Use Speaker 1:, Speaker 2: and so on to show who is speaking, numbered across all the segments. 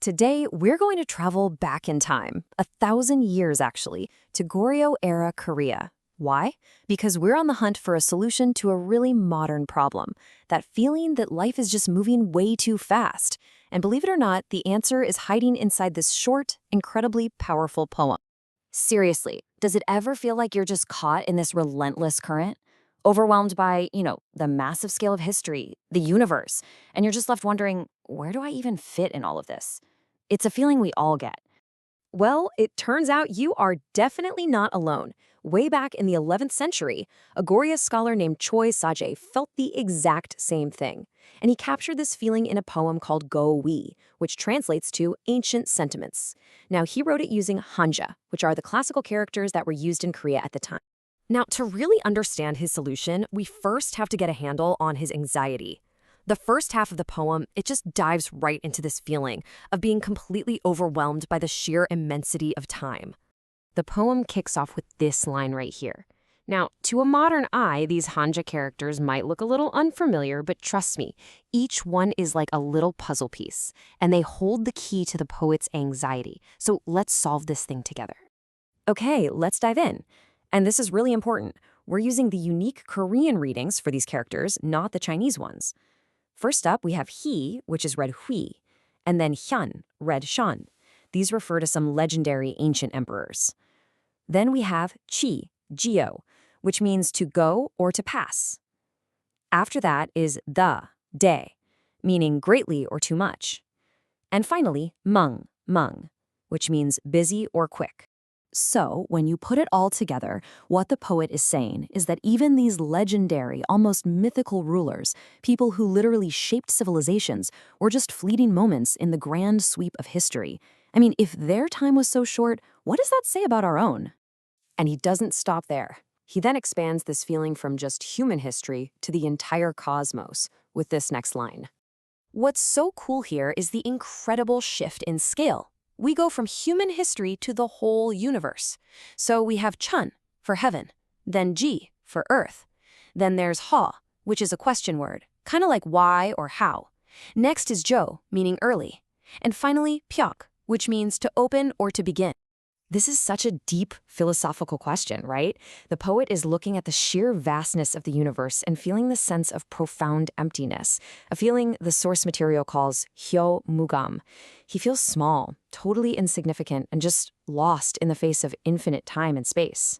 Speaker 1: Today, we're going to travel back in time, 1,000 years actually, to Goryeo-era Korea. Why? Because we're on the hunt for a solution to a really modern problem, that feeling that life is just moving way too fast. And believe it or not, the answer is hiding inside this short, incredibly powerful poem. Seriously, does it ever feel like you're just caught in this relentless current? Overwhelmed by, the massive scale of history, the universe, and you're just left wondering, where do I even fit in all of this? It's a feeling we all get. Well, it turns out you are definitely not alone. Way back in the 11th century, a Goryeo scholar named Choi felt the exact same thing. And he captured this feeling in a poem called Go-wi, which translates to ancient sentiments. Now, he wrote it using hanja, which are the classical characters that were used in Korea at the time. Now, to really understand his solution, we first have to get a handle on his anxiety. The first half of the poem, it just dives right into this feeling of being completely overwhelmed by the sheer immensity of time. The poem kicks off with this line right here. Now, to a modern eye, these hanja characters might look a little unfamiliar, but trust me, each one is like a little puzzle piece, and they hold the key to the poet's anxiety. So let's solve this thing together. Okay, let's dive in. And this is really important. We're using the unique Korean readings for these characters, not the Chinese ones. First up, we have he, which is read hui, and then hyun, read shan. These refer to some legendary ancient emperors. Then we have chi, geo, which means to go or to pass. After that is the, de, meaning greatly or too much. And finally, mung, which means busy or quick. So, when you put it all together, what the poet is saying is that even these legendary, almost mythical rulers, people who literally shaped civilizations, were just fleeting moments in the grand sweep of history. I mean, if their time was so short, what does that say about our own? And he doesn't stop there. He then expands this feeling from just human history to the entire cosmos with this next line. What's so cool here is the incredible shift in scale. We go from human history to the whole universe. So we have chun for heaven, then ji for earth. Then there's ha, which is a question word, kind of like why or how. Next is jo, meaning early. And finally, pyok, which means to open or to begin. This is such a deep philosophical question, right? The poet is looking at the sheer vastness of the universe and feeling the sense of profound emptiness, a feeling the source material calls hyo mugam. He feels small, totally insignificant, and just lost in the face of infinite time and space.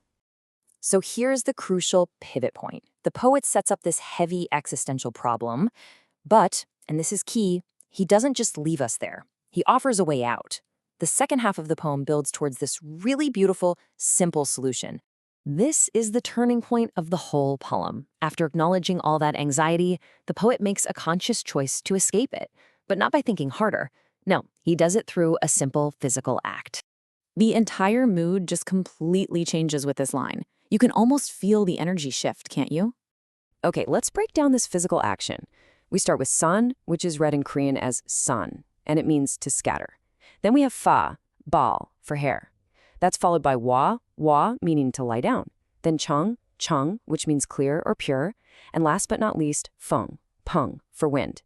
Speaker 1: So here's the crucial pivot point. The poet sets up this heavy existential problem, but, and this is key, he doesn't just leave us there. He offers a way out. The second half of the poem builds towards this really beautiful, simple solution. This is the turning point of the whole poem. After acknowledging all that anxiety, the poet makes a conscious choice to escape it, but not by thinking harder. No, he does it through a simple physical act. The entire mood just completely changes with this line. You can almost feel the energy shift, can't you? Okay, let's break down this physical action. We start with san, which is read in Korean as sun, and it means to scatter. Then we have fa, bal, for hair. That's followed by wa, meaning to lie down. Then chung, which means clear or pure. And last but not least, feng, peng, for wind.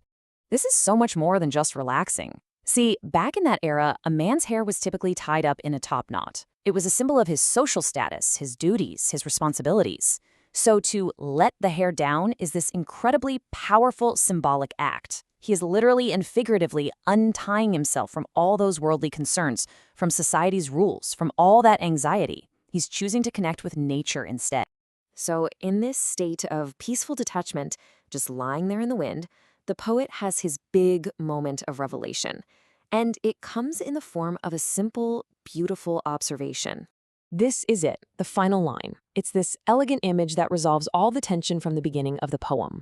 Speaker 1: This is so much more than just relaxing. See, back in that era, a man's hair was typically tied up in a top knot. It was a symbol of his social status, his duties, his responsibilities. So to let the hair down is this incredibly powerful symbolic act. He is literally and figuratively untying himself from all those worldly concerns, from society's rules, from all that anxiety. He's choosing to connect with nature instead. So in this state of peaceful detachment, just lying there in the wind, the poet has his big moment of revelation. And it comes in the form of a simple, beautiful observation. This is it, the final line. It's this elegant image that resolves all the tension from the beginning of the poem.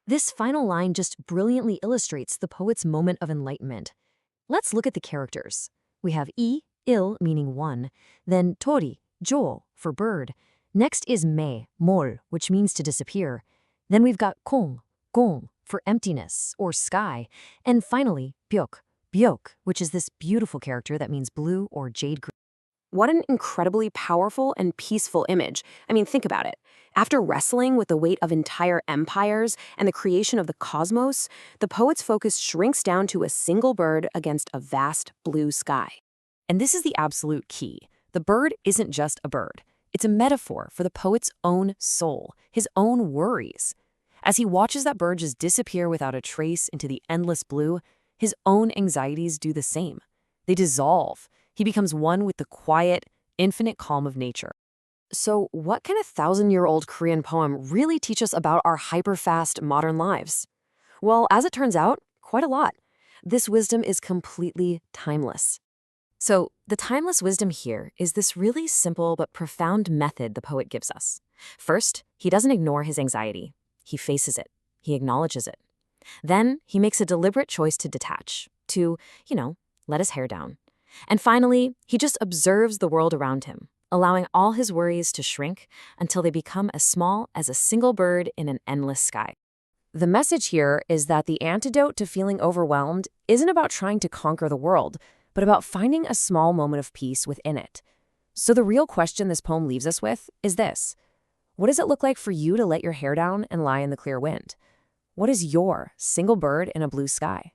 Speaker 1: This final line just brilliantly illustrates the poet's moment of enlightenment. Let's look at the characters. We have il, meaning one, then tori, jo, for bird. Next is mol, which means to disappear. Then we've got gong, for emptiness or sky. And finally, byok, which is this beautiful character that means blue or jade green. What an incredibly powerful and peaceful image. I mean, think about it. After wrestling with the weight of entire empires and the creation of the cosmos, the poet's focus shrinks down to a single bird against a vast blue sky. And this is the absolute key. The bird isn't just a bird. It's a metaphor for the poet's own soul, his own worries. As he watches that bird just disappear without a trace into the endless blue, his own anxieties do the same. They dissolve. He becomes one with the quiet, infinite calm of nature. So what can a 1,000-year-old Korean poem really teach us about our hyper-fast modern lives? Well, as it turns out, quite a lot. This wisdom is completely timeless. So the timeless wisdom here is this really simple but profound method the poet gives us. First, he doesn't ignore his anxiety. He faces it. He acknowledges it. Then he makes a deliberate choice to detach, to, let his hair down. And finally, he just observes the world around him, allowing all his worries to shrink until they become as small as a single bird in an endless sky. The message here is that the antidote to feeling overwhelmed isn't about trying to conquer the world, but about finding a small moment of peace within it. So the real question this poem leaves us with is this. What does it look like for you to let your hair down and lie in the clear wind? What is your single bird in a blue sky?